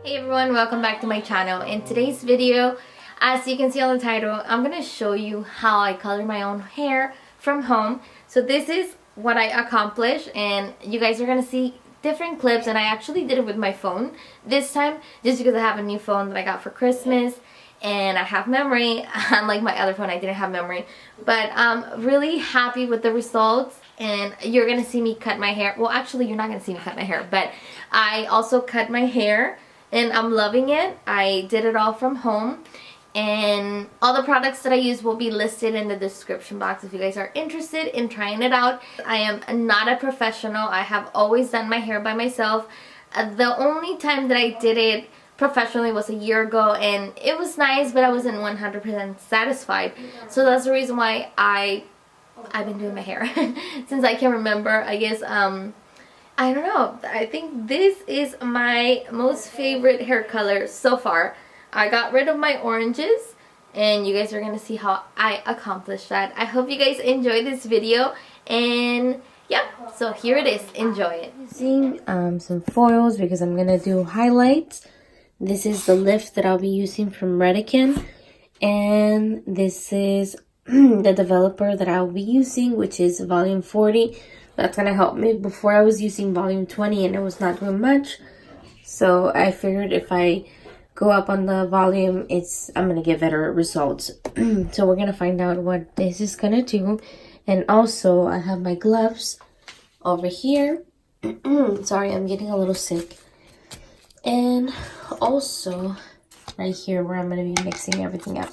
Hey everyone, welcome back to my channel. In today's video, as you can see on the title, I'm gonna show you how I color my own hair from home. So this is what I accomplished, and you guys are gonna see different clips, and I actually did it with my phone this time just because I have a new phone that I got for Christmas and I have memory. Unlike my other phone, I didn't have memory, but I'm really happy with the results. And you're gonna see me cut my hair. Well, actually you're not gonna see me cut my hair, but I also cut my hair and I'm loving it. I did it all from home, and all the products that I use will be listed in the description box if you guys are interested in trying it out. I am not a professional. I have always done my hair by myself. The only time that I did it professionally was a year ago, and it was nice, but I wasn't 100% satisfied. So that's the reason why I've been doing my hair since I can remember. I guess I don't know, I think this is my most favorite hair color so far. I got rid of my oranges, and you guys are gonna see how I accomplished that. I hope you guys enjoy this video, and yeah, so here it is. Enjoy it. Using some foils because I'm gonna do highlights. This is the lift that I'll be using from Redken, and this is the developer that I'll be using, which is volume 40. That's gonna help me. Before I was using volume 20 and it was not doing much, so I figured if I go up on the volume, I'm gonna get better results. So we're gonna find out what this is gonna do. And also I have my gloves over here. Sorry, I'm getting a little sick. And also right here where I'm gonna be mixing everything up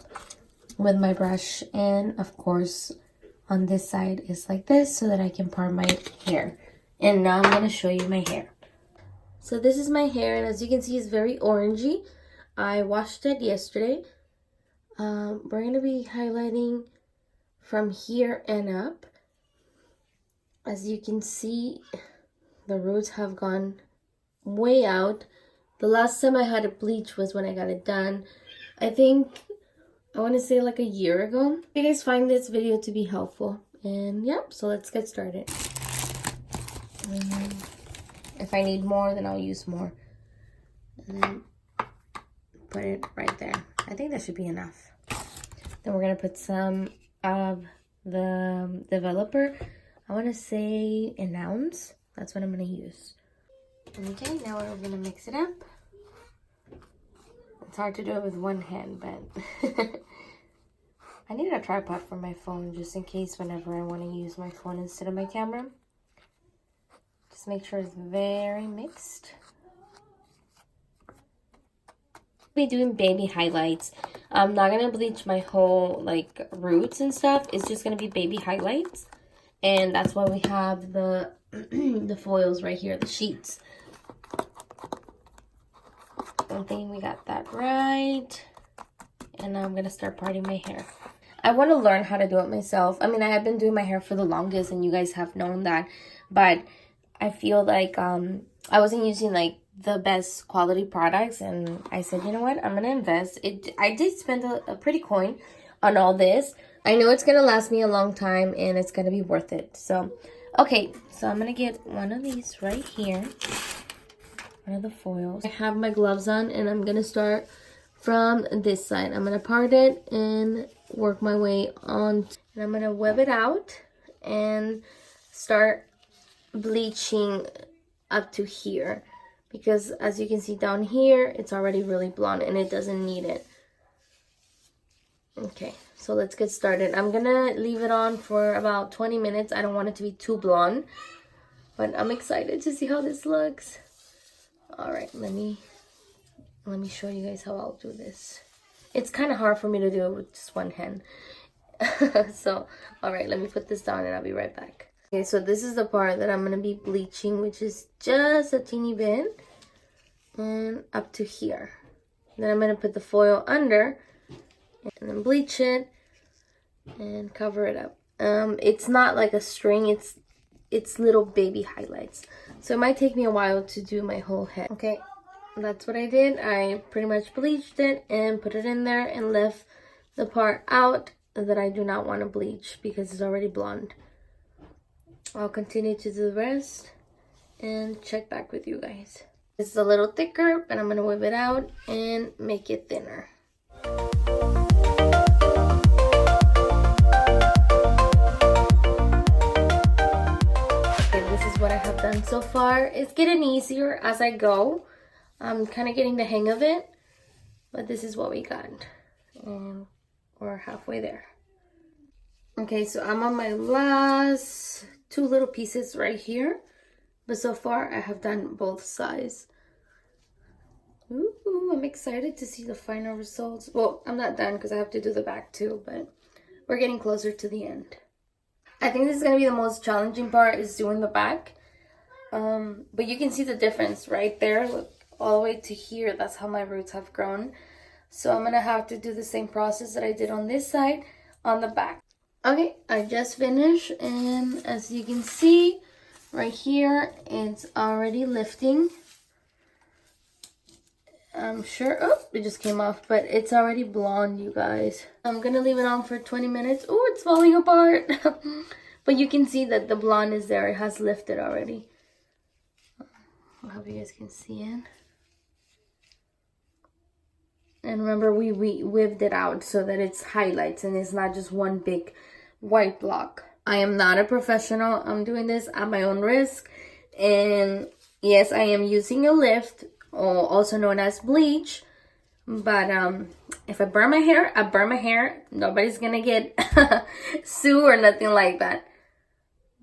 with my brush. And of course on this side is like this so that I can part my hair. And now I'm gonna show you my hair. So this is my hair, and as you can see, it's very orangey. I washed it yesterday. We're gonna be highlighting from here and up. As you can see, the roots have gone way out. The last time I had it bleached was when I got it done. I think I want to say like a year ago. If you guys find this video to be helpful, and yeah, so let's get started. If I need more, then I'll use more. And then put it right there. I think that should be enough. Then we're gonna put some of the developer. I want to say an ounce. That's what I'm gonna use. Okay, now we're gonna mix it up. It's hard to do it with one hand, but I need a tripod for my phone just in case whenever I want to use my phone instead of my camera. Just make sure it's very mixed. I'll be doing baby highlights. I'm not gonna bleach my whole like roots and stuff. It's just gonna be baby highlights, and that's why we have the the foils right here, the sheets. I think we got that right. And now I'm gonna start parting my hair. I want to learn how to do it myself. I mean, I have been doing my hair for the longest, and you guys have known that, but I feel like I wasn't using like the best quality products, and I said, you know what, I'm gonna invest. I did spend a pretty coin on all this. I know it's gonna last me a long time, and it's gonna be worth it. So okay, so I'm gonna get one of these right here. One of the foils. I have my gloves on, and I'm gonna start from this side. I'm gonna part it and work my way on, and I'm gonna web it out and start bleaching up to here, because as you can see down here, it's already really blonde and it doesn't need it. Okay, so let's get started. I'm gonna leave it on for about 20 minutes. I don't want it to be too blonde, but I'm excited to see how this looks. All right, let me show you guys how I'll do this. It's kind of hard for me to do it with just one hand. So, all right, let me put this down and I'll be right back. Okay, so this is the part that I'm going to be bleaching, which is just a teeny bit and up to here. Then I'm going to put the foil under and then bleach it and cover it up. It's not like a string, it's little baby highlights. So it might take me a while to do my whole head. Okay, that's what I did. I pretty much bleached it and put it in there and left the part out that I do not want to bleach because it's already blonde. I'll continue to do the rest and check back with you guys. This is a little thicker, but I'm going to whip it out and make it thinner. Okay, this is what I have done so far. It's getting easier as I go. I'm kind of getting the hang of it, but this is what we got. And we're halfway there. Okay, so I'm on my last 2 little pieces right here. But so far, I have done both sides. Ooh, I'm excited to see the final results. Well, I'm not done because I have to do the back too, but we're getting closer to the end. I think this is going to be the most challenging part, is doing the back. But you can see the difference right there. Look, all the way to here. That's how my roots have grown. So I'm going to have to do the same process that I did on this side on the back. Okay, I just finished, and as you can see, right here, it's already lifting. I'm sure, oh, it just came off, but it's already blonde, you guys. I'm gonna leave it on for 20 minutes. Oh, it's falling apart. But you can see that the blonde is there. It has lifted already. I hope you guys can see it. And remember, we whipped it out so that it's highlights and it's not just one big white block. I am not a professional. I'm doing this at my own risk. And yes, I am using a lift, also known as bleach. But if I burn my hair, I burn my hair. Nobody's gonna get sued or nothing like that.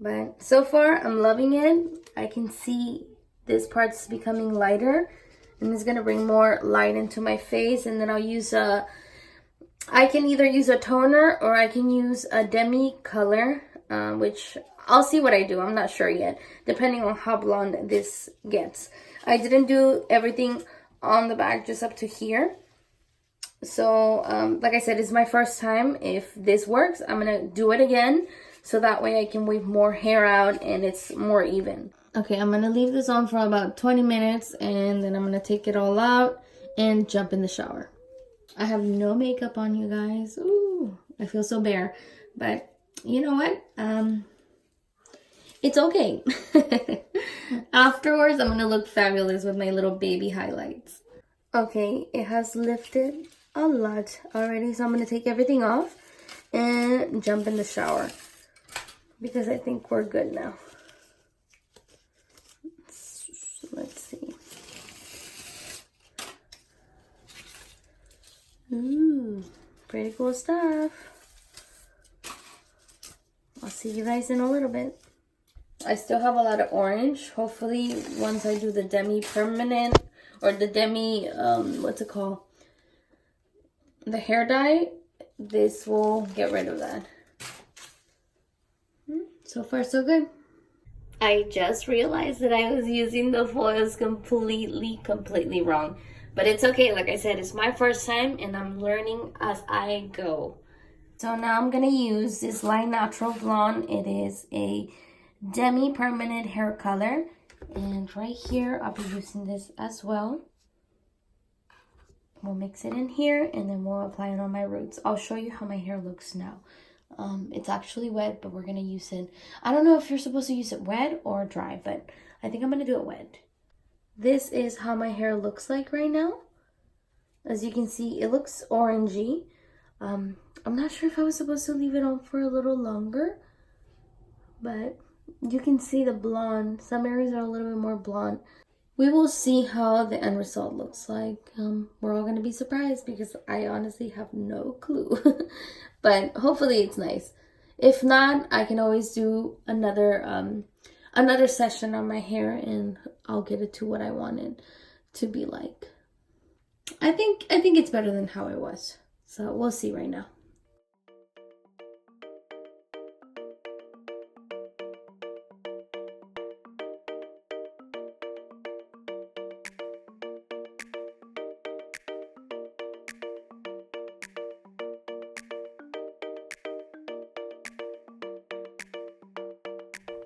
But so far, I'm loving it. I can see this part's becoming lighter. And it's gonna bring more light into my face. And then I'll use I can either use a toner or I can use a demi color. Which I'll see what I do. I'm not sure yet, depending on how blonde this gets. I didn't do everything on the back, just up to here. So, like I said, it's my first time. If this works, I'm going to do it again. So that way I can weave more hair out and it's more even. Okay, I'm going to leave this on for about 20 minutes. And then I'm going to take it all out and jump in the shower. I have no makeup on, you guys. Ooh, I feel so bare. But you know what? It's okay. Afterwards, I'm gonna look fabulous with my little baby highlights. Okay, it has lifted a lot already, so I'm gonna take everything off and jump in the shower because I think we're good now. Let's see. Ooh, pretty cool stuff. I'll see you guys in a little bit. I still have a lot of orange. Hopefully, once I do the demi-permanent or the demi, what's it called? The hair dye, this will get rid of that. So far, so good. I just realized that I was using the foils completely wrong. But it's okay. Like I said, it's my first time and I'm learning as I go. So now I'm going to use this Light Natural Blonde. It is a demi-permanent hair color. And right here, I'll be using this as well. We'll mix it in here and then we'll apply it on my roots. I'll show you how my hair looks now. It's actually wet, but we're going to use it. I don't know if you're supposed to use it wet or dry, but I think I'm going to do it wet. This is how my hair looks like right now. As you can see, it looks orangey. I'm not sure if I was supposed to leave it on for a little longer, but you can see the blonde. Some areas are a little bit more blonde. We will see how the end result looks like. We're all going to be surprised because I honestly have no clue. But hopefully it's nice. If not, I can always do another session on my hair and I'll get it to what I want it to be like. I think it's better than how it was. So we'll see right now.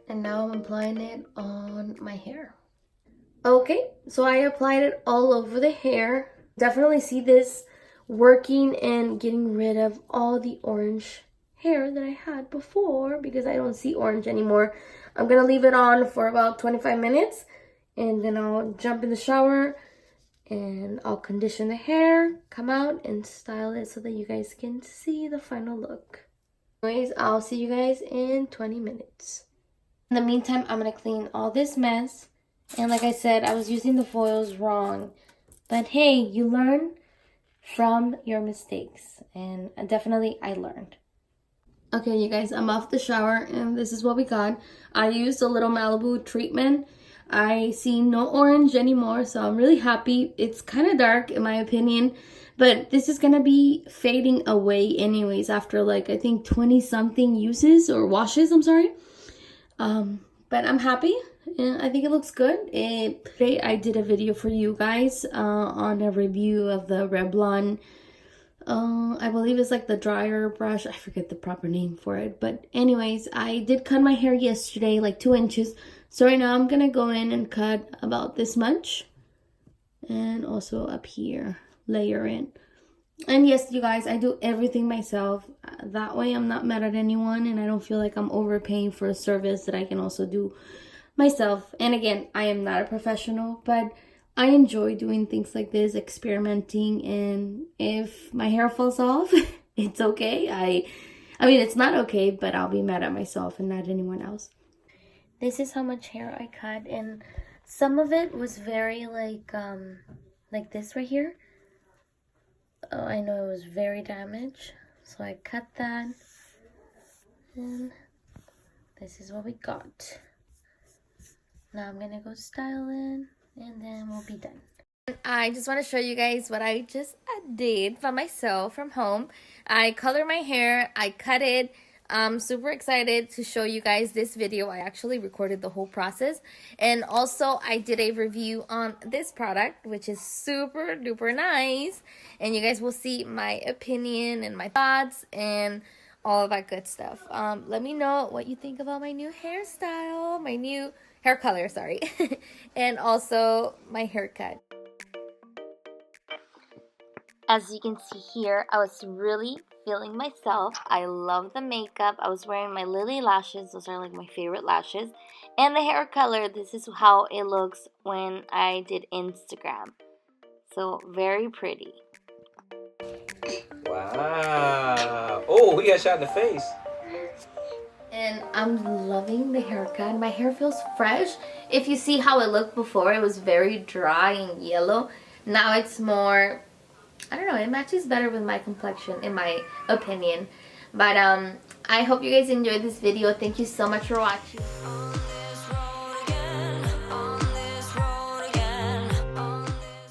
And now I'm applying it on my hair. Okay, so I applied it all over the hair. Definitely see this working and getting rid of all the orange hair that I had before because I don't see orange anymore. I'm gonna leave it on for about 25 minutes and then I'll jump in the shower and I'll condition the hair, come out and style it so that you guys can see the final look. Anyways, I'll see you guys in 20 minutes. In the meantime, I'm gonna clean all this mess. And like I said, I was using the foils wrong. But hey, you learn from your mistakes. And definitely I learned. Okay, you guys, I'm off the shower and this is what we got. I used a little Malibu treatment. I see no orange anymore, so I'm really happy. It's kind of dark in my opinion, but this is gonna be fading away anyways after like I think 20 something uses or washes, I'm sorry. But I'm happy and I think it looks good. Today I did a video for you guys on a review of the Revlon, I believe it's like the dryer brush. I forget the proper name for it, but anyways, I did cut my hair yesterday like 2 inches. So right now I'm gonna go in and cut about this much and also up here, layer in. And yes, you guys, I do everything myself. That way I'm not mad at anyone and I don't feel like I'm overpaying for a service that I can also do myself. And again, I am not a professional, but I enjoy doing things like this, experimenting, and if my hair falls off, it's okay. I mean, it's not okay, but I'll be mad at myself and not anyone else. This is how much hair I cut, and some of it was very like this right here. Oh, I know it was very damaged, so I cut that, and this is what we got. Now I'm gonna go style it, and then we'll be done. I just want to show you guys what I just did for myself from home. I colored my hair, I cut it. I'm super excited to show you guys this video. I actually recorded the whole process, and also I did a review on this product, which is super duper nice, and you guys will see my opinion and my thoughts and all of that good stuff. Let me know what you think about my new hairstyle, my new hair color, sorry, and also my haircut. As you can see here, I was really feeling myself. I love the makeup. I was wearing my Lily lashes. Those are like my favorite lashes. And the hair color, this is how it looks when I did Instagram. So, very pretty. Wow. Oh, we got shot in the face. And I'm loving the haircut. My hair feels fresh. If you see how it looked before, it was very dry and yellow. Now it's more, I don't know, it matches better with my complexion in my opinion. But I hope you guys enjoyed this video. Thank you so much for watching.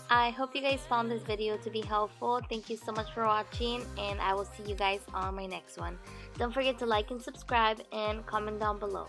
I hope you guys found this video to be helpful. Thank you so much for watching, and I will see you guys on my next one. Don't forget to like and subscribe and comment down below.